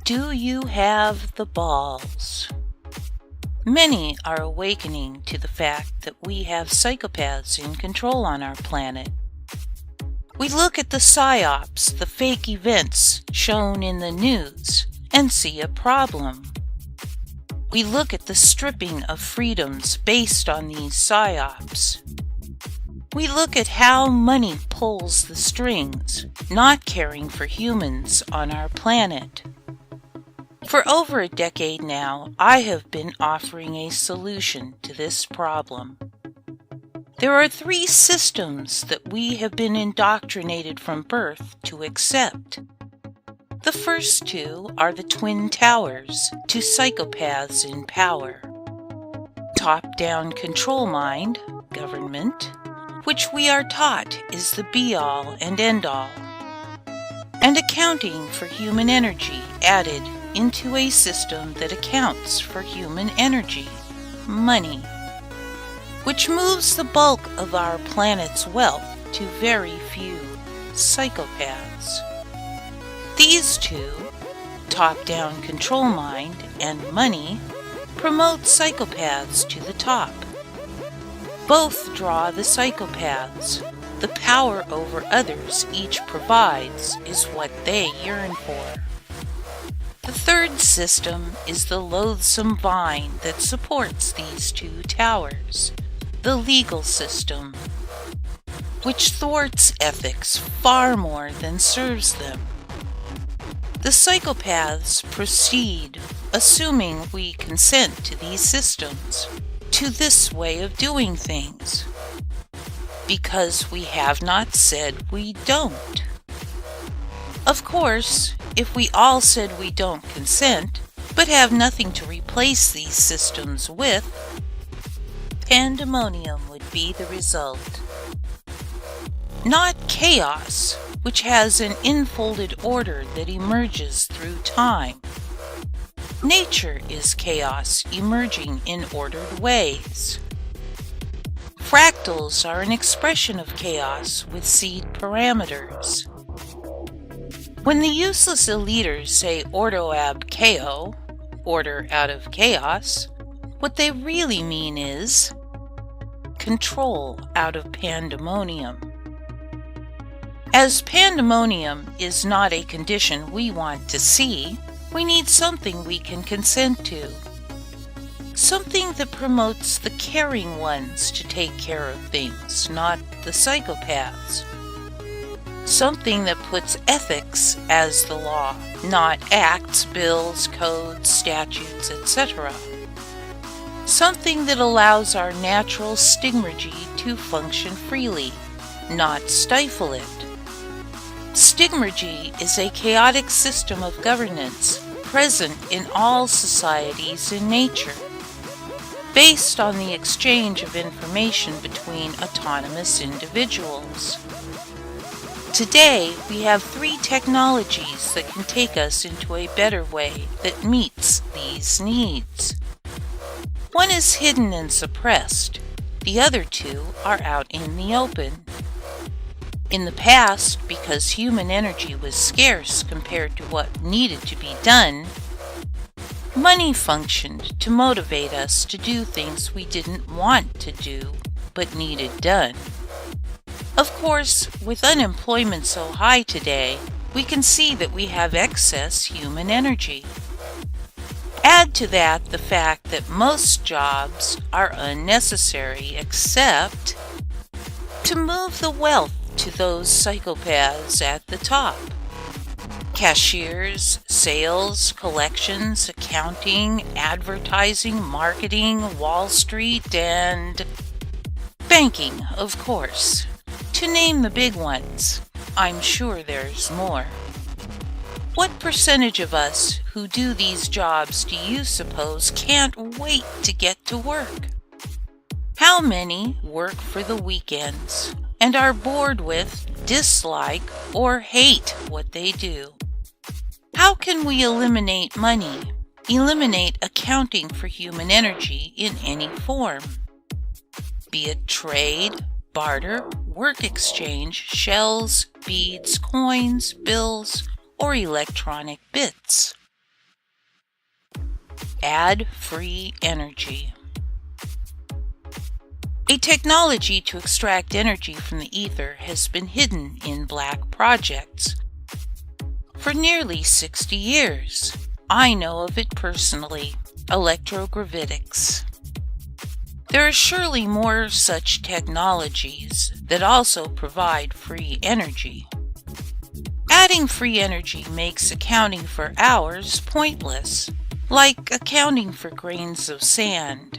Do you have the balls? Many are awakening to the fact that we have psychopaths in control on our planet. We look at the psyops, the fake events shown in the news, and see a problem. We look at the stripping of freedoms based on these psyops. We look at how money pulls the strings, not caring for humans on our planet. For over a decade now, I have been offering a solution to this problem. There are 3 systems that we have been indoctrinated from birth to accept. The first 2 are the twin towers to psychopaths in power. Top-down control mind, government, which we are taught is the be-all and end-all, and accounting for human energy added into a system that accounts for human energy, money, which moves the bulk of our planet's wealth to very few psychopaths. These 2, top-down control mind and money, promote psychopaths to the top. Both draw the psychopaths. The power over others each provides is what they yearn for. The third system is the loathsome vine that supports these 2 towers, the legal system, which thwarts ethics far more than serves them. The psychopaths proceed, assuming we consent to these systems, to this way of doing things, because we have not said we don't. Of course, if we all said we don't consent, but have nothing to replace these systems with, pandemonium would be the result. Not chaos, which has an infolded order that emerges through time. Nature is chaos emerging in ordered ways. Fractals are an expression of chaos with seed parameters. When the useless eliters say ordo ab chao, order out of chaos, what they really mean is control out of pandemonium. As pandemonium is not a condition we want to see, we need something we can consent to. Something that promotes the caring ones to take care of things, not the psychopaths. Something that puts ethics as the law, not acts, bills, codes, statutes, etc. Something that allows our natural stigmergy to function freely, not stifle it. Stigmergy is a chaotic system of governance present in all societies in nature, based on the exchange of information between autonomous individuals. Today, we have 3 technologies that can take us into a better way that meets these needs. One is hidden and suppressed. The other 2 are out in the open. In the past, because human energy was scarce compared to what needed to be done, money functioned to motivate us to do things we didn't want to do but needed done. Of course, with unemployment so high today, we can see that we have excess human energy. Add to that the fact that most jobs are unnecessary except to move the wealth to those psychopaths at the top. Cashiers, sales, collections, accounting, advertising, marketing, Wall Street, and banking, of course. To name the big ones, I'm sure there's more. What percentage of us who do these jobs do you suppose can't wait to get to work? How many work for the weekends and are bored with, dislike, or hate what they do? How can we eliminate money, eliminate accounting for human energy in any form? Be it trade, barter, work exchange, shells, beads, coins, bills, or electronic bits. Add free energy. A technology to extract energy from the ether has been hidden in black projects for nearly 60 years. I know of it personally, electrogravitics. There are surely more such technologies that also provide free energy. Adding free energy makes accounting for hours pointless, like accounting for grains of sand.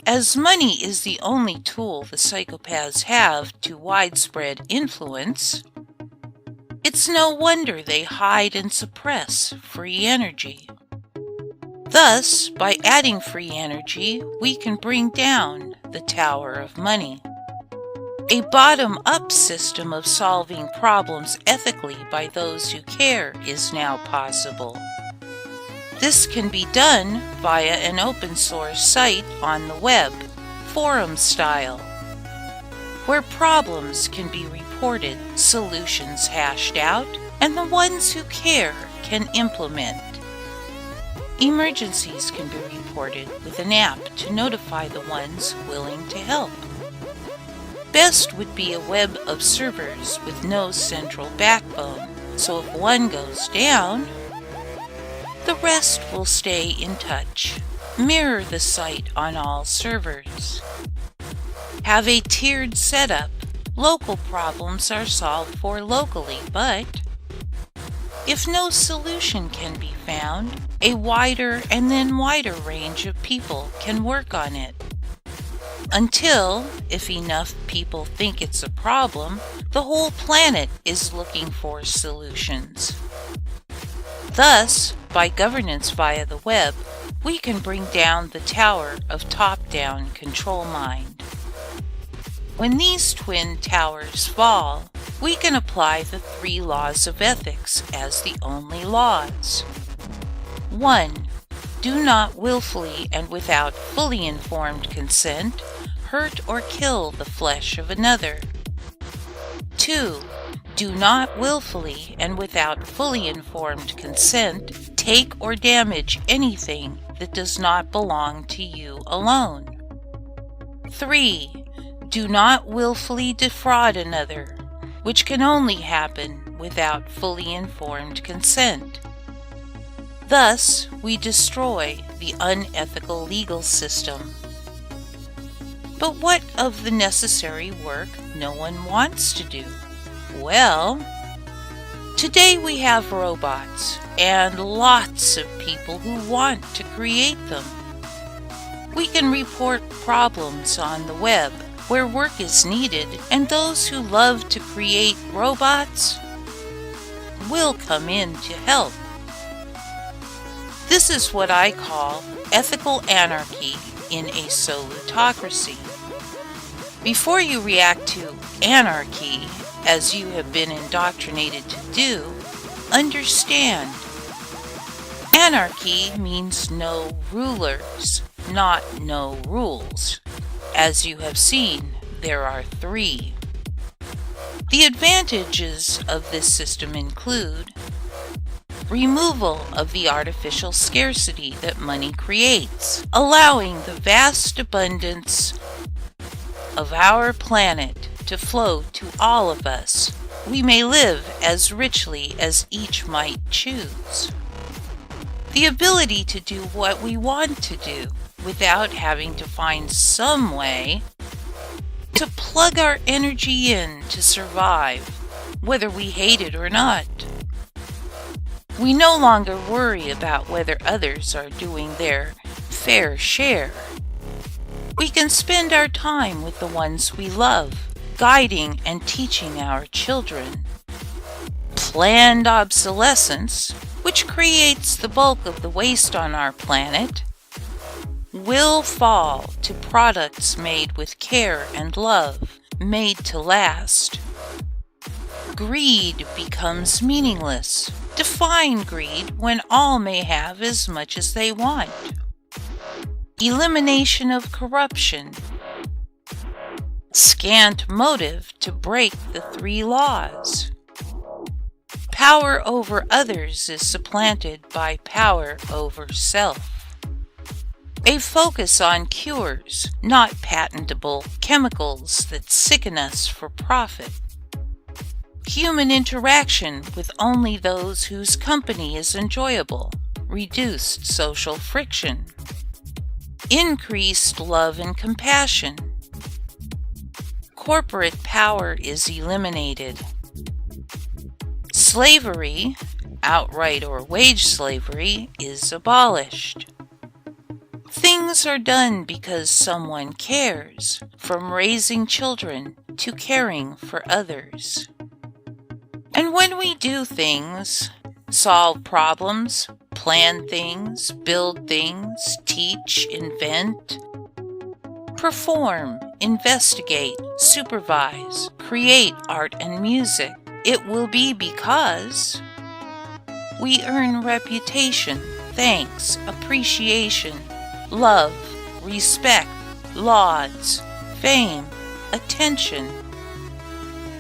As money is the only tool the psychopaths have to widespread influence, it's no wonder they hide and suppress free energy. Thus, by adding free energy, we can bring down the Tower of Money. A bottom-up system of solving problems ethically by those who care is now possible. This can be done via an open-source site on the web, forum style, where problems can be reported, solutions hashed out, and the ones who care can implement. Emergencies can be reported with an app to notify the ones willing to help. Best would be a web of servers with no central backbone, so if one goes down, the rest will stay in touch. Mirror the site on all servers. Have a tiered setup. Local problems are solved for locally, but if no solution can be found, a wider and then wider range of people can work on it. Until, if enough people think it's a problem, the whole planet is looking for solutions. Thus, by governance via the web, we can bring down the tower of top-down control mind. When these twin towers fall, we can apply the 3 laws of ethics as the only laws. 1. Do not willfully and without fully informed consent hurt or kill the flesh of another. 2. Do not willfully and without fully informed consent take or damage anything that does not belong to you alone. 3. Do not willfully defraud another, which can only happen without fully informed consent. Thus, we destroy the unethical legal system. But what of the necessary work no one wants to do? Well, today we have robots and lots of people who want to create them. We can report problems on the web where work is needed, and those who love to create robots will come in to help. This is what I call ethical anarchy in a solutocracy. Before you react to anarchy, as you have been indoctrinated to do, understand. Anarchy means no rulers, not no rules. As you have seen, there are 3. The advantages of this system include removal of the artificial scarcity that money creates, allowing the vast abundance of our planet to flow to all of us. We may live as richly as each might choose. The ability to do what we want to do without having to find some way to plug our energy in to survive, whether we hate it or not. We no longer worry about whether others are doing their fair share. We can spend our time with the ones we love, guiding and teaching our children. Planned obsolescence, which creates the bulk of the waste on our planet, will fall to products made with care and love, made to last. Greed becomes meaningless. Define greed when all may have as much as they want. Elimination of corruption. Scant motive to break the 3 laws. Power over others is supplanted by power over self. A focus on cures, not patentable chemicals that sicken us for profit. Human interaction with only those whose company is enjoyable. Reduced social friction. Increased love and compassion. Corporate power is eliminated. Slavery, outright or wage slavery, is abolished. Things are done because someone cares, from raising children to caring for others. And when we do things, solve problems, plan things, build things, teach, invent, perform, investigate, supervise, create art and music, it will be because we earn reputation, thanks, appreciation, love, respect, lauds, fame, attention,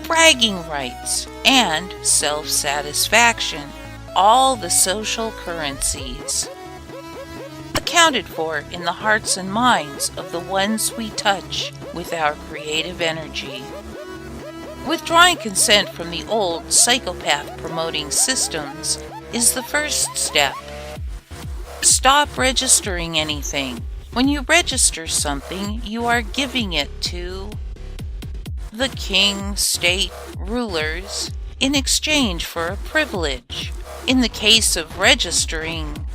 bragging rights, and self-satisfaction, all the social currencies accounted for in the hearts and minds of the ones we touch with our creative energy. Withdrawing consent from the old psychopath-promoting systems is the first step. Stop registering anything. When you register something, you are giving it to the king, state, rulers in exchange for a privilege. In the case of registering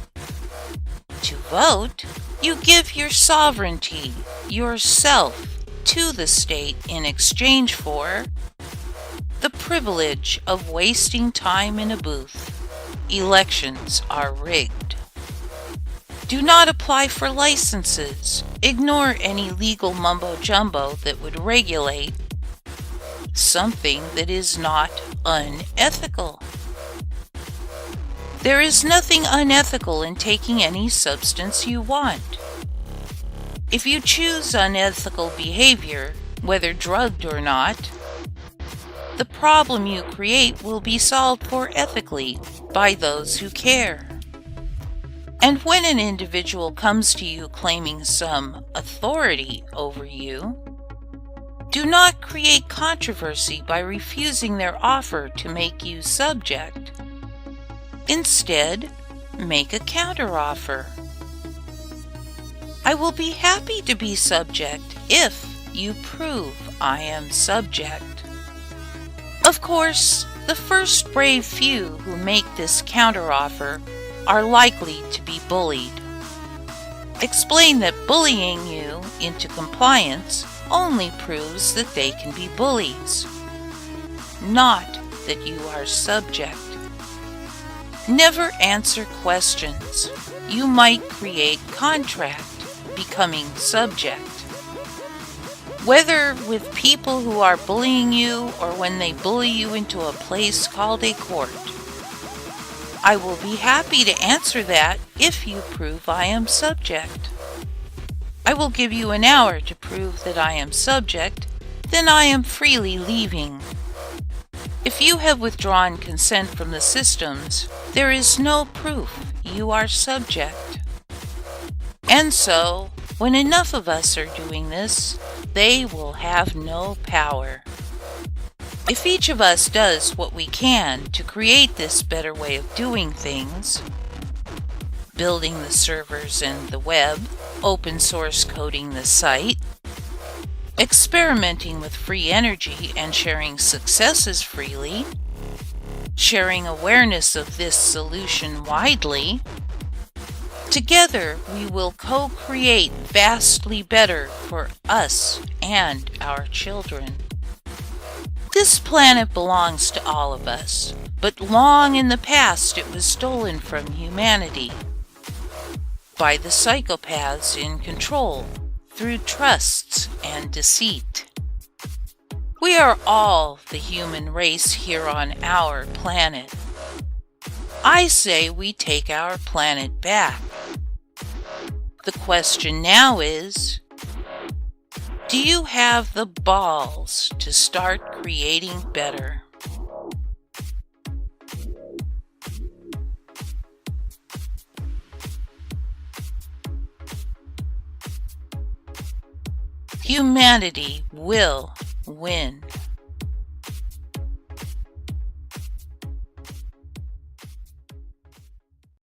to vote, you give your sovereignty, yourself, to the state in exchange for the privilege of wasting time in a booth. Elections are rigged. Do not apply for licenses. Ignore any legal mumbo-jumbo that would regulate something that is not unethical. There is nothing unethical in taking any substance you want. If you choose unethical behavior, whether drugged or not, the problem you create will be solved for ethically by those who care. And when an individual comes to you claiming some authority over you, do not create controversy by refusing their offer to make you subject. Instead, make a counteroffer. I will be happy to be subject if you prove I am subject. Of course, the first brave few who make this counteroffer are likely to be bullied. Explain that bullying you into compliance only proves that they can be bullies, not that you are subject. Never answer questions. You might create contract, becoming subject. Whether with people who are bullying you or when they bully you into a place called a court. I will be happy to answer that if you prove I am subject. I will give you an hour to prove that I am subject, then I am freely leaving. If you have withdrawn consent from the systems, there is no proof you are subject. And so, when enough of us are doing this, they will have no power. If each of us does what we can to create this better way of doing things, building the servers and the web, open source coding the site, experimenting with free energy and sharing successes freely, sharing awareness of this solution widely, together we will co-create vastly better for us and our children. This planet belongs to all of us, but long in the past it was stolen from humanity by the psychopaths in control through trusts and deceit. We are all the human race here on our planet. I say we take our planet back. The question now is, do you have the balls to start creating better? Humanity will win.